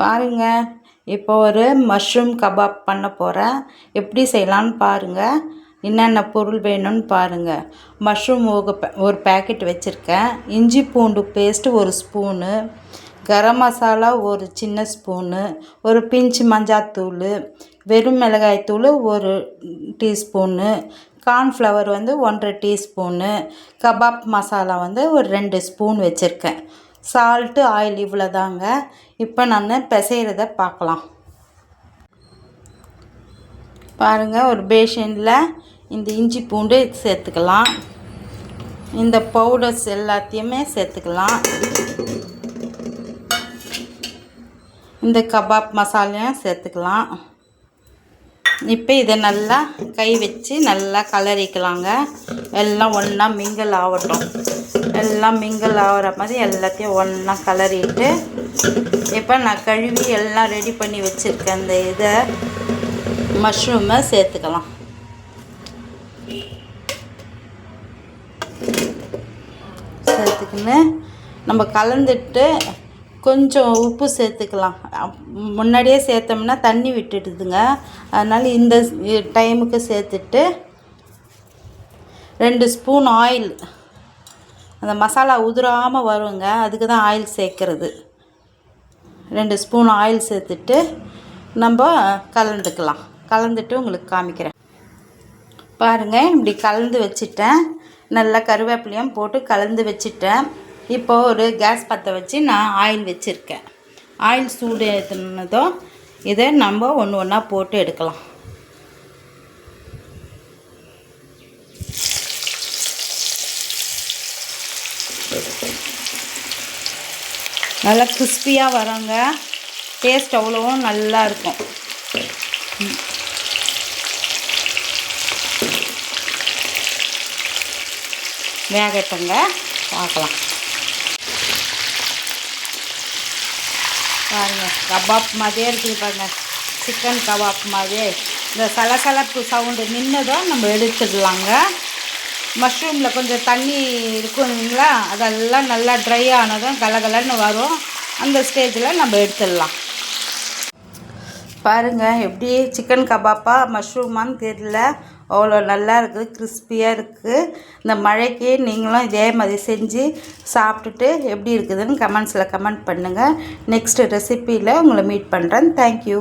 பாருங்க, இப்போ ஒரு மஷ்ரூம் கபாப் பண்ண போகிறேன். எப்படி செய்யலான்னு பாருங்கள். என்னென்ன பொருள் வேணும்னு பாருங்கள். மஷ்ரூம் ஒரு பேக்கெட் வச்சுருக்கேன். இஞ்சி பூண்டு பேஸ்ட்டு ஒரு ஸ்பூனு, கரம் மசாலா ஒரு சின்ன ஸ்பூனு, ஒரு பிஞ்சு மஞ்சாத்தூள், வெறும் மிளகாய்த்தூள் ஒரு teaspoon, cornflour 1.5 teaspoon, kebab masala ஒரு 2 ஸ்பூன் வச்சுருக்கேன். சால்ட்டு, ஆயில் இவ்வளோ தாங்க. இப்போ நான் பிசைகிறத பார்க்கலாம். பாருங்கள், ஒரு பேஷனில் இந்த இஞ்சி பூண்டு சேர்த்துக்கலாம். இந்த பவுடர்ஸ் எல்லாத்தையுமே சேர்த்துக்கலாம். இந்த கபாப் மசாலையும் சேர்த்துக்கலாம். இப்போ இதை நல்லா கை வச்சு நல்லா கலரிக்கலாங்க. எல்லாம் ஒன்றா மிங்கிள் ஆகட்டும். எல்லாம் மிங்கிள் ஆகிற மாதிரி எல்லாத்தையும் ஒன்றா கலரிட்டு, இப்போ நான் கழுவி எல்லாம் ரெடி பண்ணி வச்சுருக்கேன். இந்த இதை மஷ்ரூமை சேர்த்துக்கலாம். சேர்த்துக்கின்னு நம்ம கலந்துட்டு கொஞ்சம் உப்பு சேர்த்துக்கலாம். முன்னாடியே சேர்த்தோம்னா தண்ணி விட்டுடுதுங்க. அதனால் இந்த டைமுக்கு சேர்த்துட்டு 2 ஸ்பூன் ஆயில், அந்த மசாலா உதிராமல் வருங்க, அதுக்கு தான் ஆயில் சேர்க்குறது. 2 ஸ்பூன் ஆயில் சேர்த்துட்டு நம்ம கலந்துக்கலாம். கலந்துட்டு உங்களுக்கு காமிக்கிறேன். பாருங்கள், இப்படி கலந்து வச்சுட்டேன். நல்லா கருவேப்பிலையும் போட்டு கலந்து வச்சுட்டேன். இப்போ ஒரு கேஸ் பற்ற வச்சு நான் ஆயில் வச்சுருக்கேன். ஆயில் சூடு ஏற்றினதும் இதை நம்ம ஒன்று ஒன்றா போட்டு எடுக்கலாம். நல்லா கிறிஸ்பியாக வராங்க. டேஸ்ட் அவ்வளோவும் நல்லா இருக்கும். வேகட்டங்க, பார்க்கலாம். பாருங்கள், கபாப் மாதிரியே இருக்குது பாருங்கள். சிக்கன் கபாப் மாதிரியே. இந்த சலசலப்பு சவுண்டு நின்னதும் நம்ம எடுத்துடலாங்க. மஷ்ரூமில் கொஞ்சம் தண்ணி இருக்கும் இல்லைங்களா, அதெல்லாம் நல்லா ட்ரை ஆனதும் கலகலன்னு வரும். அந்த ஸ்டேஜில் நம்ம எடுத்துடலாம். பாருங்கள், எப்படி சிக்கன் கபாப்பா மஷ்ரூமான்னு தெரியல, அவ்வளோ நல்லா இருக்குது, கிறிஸ்பியாக இருக்குது. இந்த மழைக்கு நீங்களும் இதே மாதிரி செஞ்சு சாப்பிட்டுட்டு எப்படி இருக்குதுன்னு கமெண்ட்ஸில் கமெண்ட் பண்ணுங்கள். நெக்ஸ்ட்டு ரெசிப்பியில் உங்களை மீட் பண்ணுறேன். தேங்க்யூ.